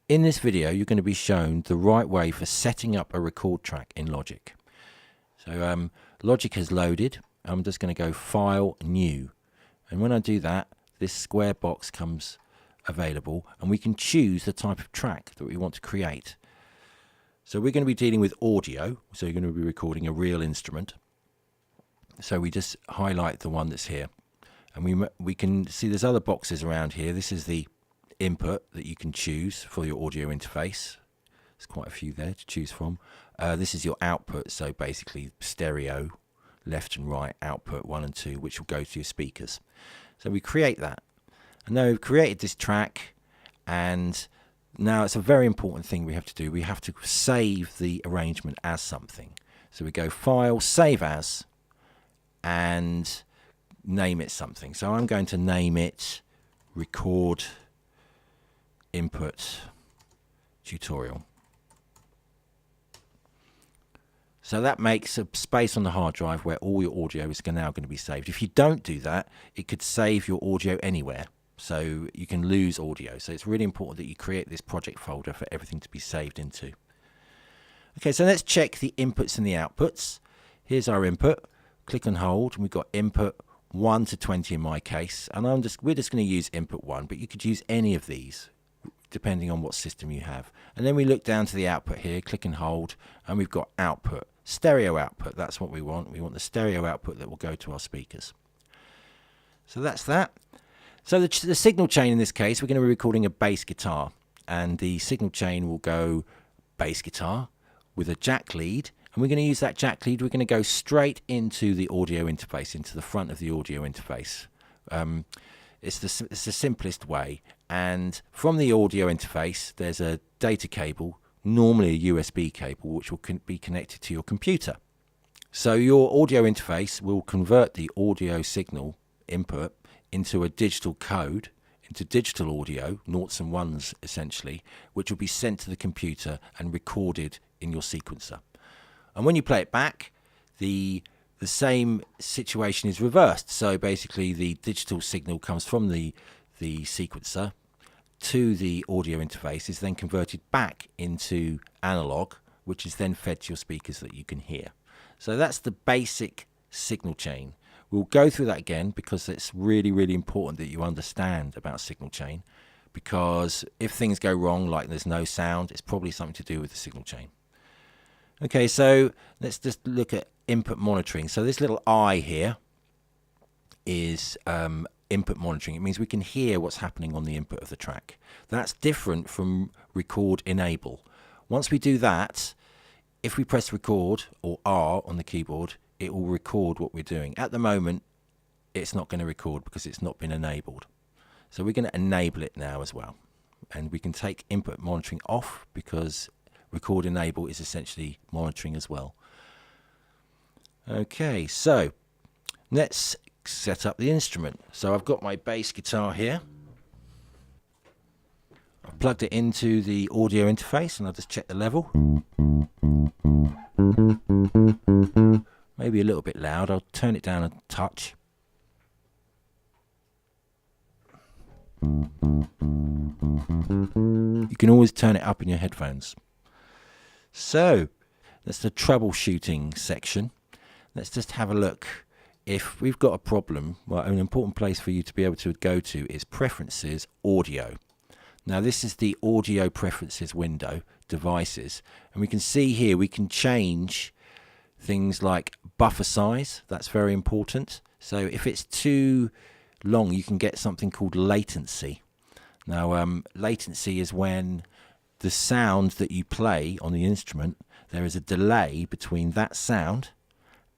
In this video, you're going to be shown the right way for setting up a record track in Logic. So Logic has loaded. I'm just going to go File, New. And when I do that, this square box comes available, and we can choose the type of track that we want to create. So we're going to be dealing with audio, so you're going to be recording a real instrument. So we just highlight the one that's here, and we can see there's other boxes around here. This is the input that you can choose for your audio interface. There's quite a few there to choose from. This is your output, so basically stereo, left and right output 1 and 2, which will go to your speakers. So we create that, and now we've created this track, and now it's a very important thing we have to do. We have to save the arrangement as something. So we go File, Save As, and name it something. So I'm going to name it Record Input Tutorial. So that makes a space on the hard drive where all your audio is now going to be saved. If you don't do that, it could save your audio anywhere, so you can lose audio. So it's really important that you create this project folder for everything to be saved into. Okay, so let's check the inputs and the outputs. Here's our input. Click and hold, and we've got input 1 to 20 in my case, and we're just going to use input 1, but you could use any of these depending on what system you have. And then we look down to the output here, click and hold, and we've got output, stereo output. That's what we want. We want the stereo output that will go to our speakers. So that's that. So the signal chain in this case, we're going to be recording a bass guitar, and the signal chain will go bass guitar with a jack lead, and we're going to use that jack lead. We're going to go straight into the audio interface, into the front of the audio interface. It's the simplest way, and from the audio interface there's a data cable, normally a USB cable, which will be connected to your computer. So your audio interface will convert the audio signal input into a digital code, into digital audio, noughts and ones essentially, which will be sent to the computer and recorded in your sequencer. And when you play it back, the same situation is reversed. So basically the digital signal comes from the sequencer to the audio interface, is then converted back into analog, which is then fed to your speakers that you can hear. So that's the basic signal chain. We'll go through that again because it's really, really important that you understand about signal chain, because if things go wrong, like there's no sound, it's probably something to do with the signal chain. Okay, so let's just look at input monitoring. So this little I here is input monitoring. It means we can hear what's happening on the input of the track. That's different from record enable. Once we do that, if we press record or R on the keyboard, it will record what we're doing. At the moment, it's not going to record because it's not been enabled. So we're going to enable it now as well. And we can take input monitoring off because record enable is essentially monitoring as well. Okay, so let's set up the instrument. So I've got my bass guitar here. I've plugged it into the audio interface, and I'll just check the level. Maybe a little bit loud. I'll turn it down a touch. You can always turn it up in your headphones. So that's the troubleshooting section. Let's just have a look. If we've got a problem, well, an important place for you to be able to go to is Preferences, Audio. Now this is the Audio Preferences window, Devices, and we can see here we can change things like buffer size. That's very important. So if it's too long, you can get something called latency. Now latency is when the sound that you play on the instrument, there is a delay between that sound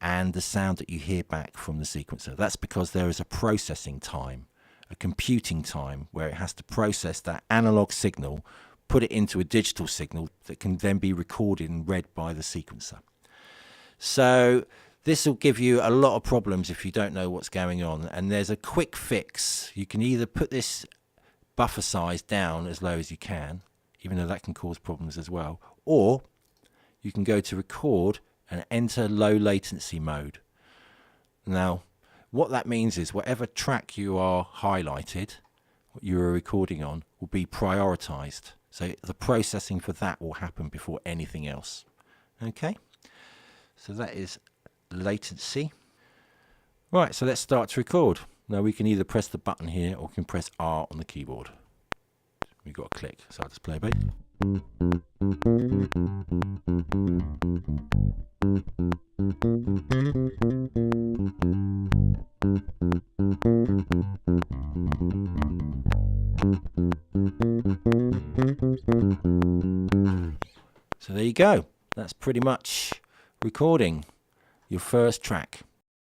and the sound that you hear back from the sequencer. That's because there is a processing time, a computing time, where it has to process that analog signal, put it into a digital signal that can then be recorded and read by the sequencer. So this will give you a lot of problems if you don't know what's going on, and there's a quick fix. You can either put this buffer size down as low as you can, even though that can cause problems as well, or you can go to record and enter low latency mode. Now what that means is whatever track you are highlighted what you were recording on will be prioritized. So the processing for that will happen before anything else. Okay, so that is latency. Right, so let's start to record. Now we can either press the button here or we can press R on the keyboard. We've got to click, so I'll just play a bit. So there you go. That's pretty much recording your first track.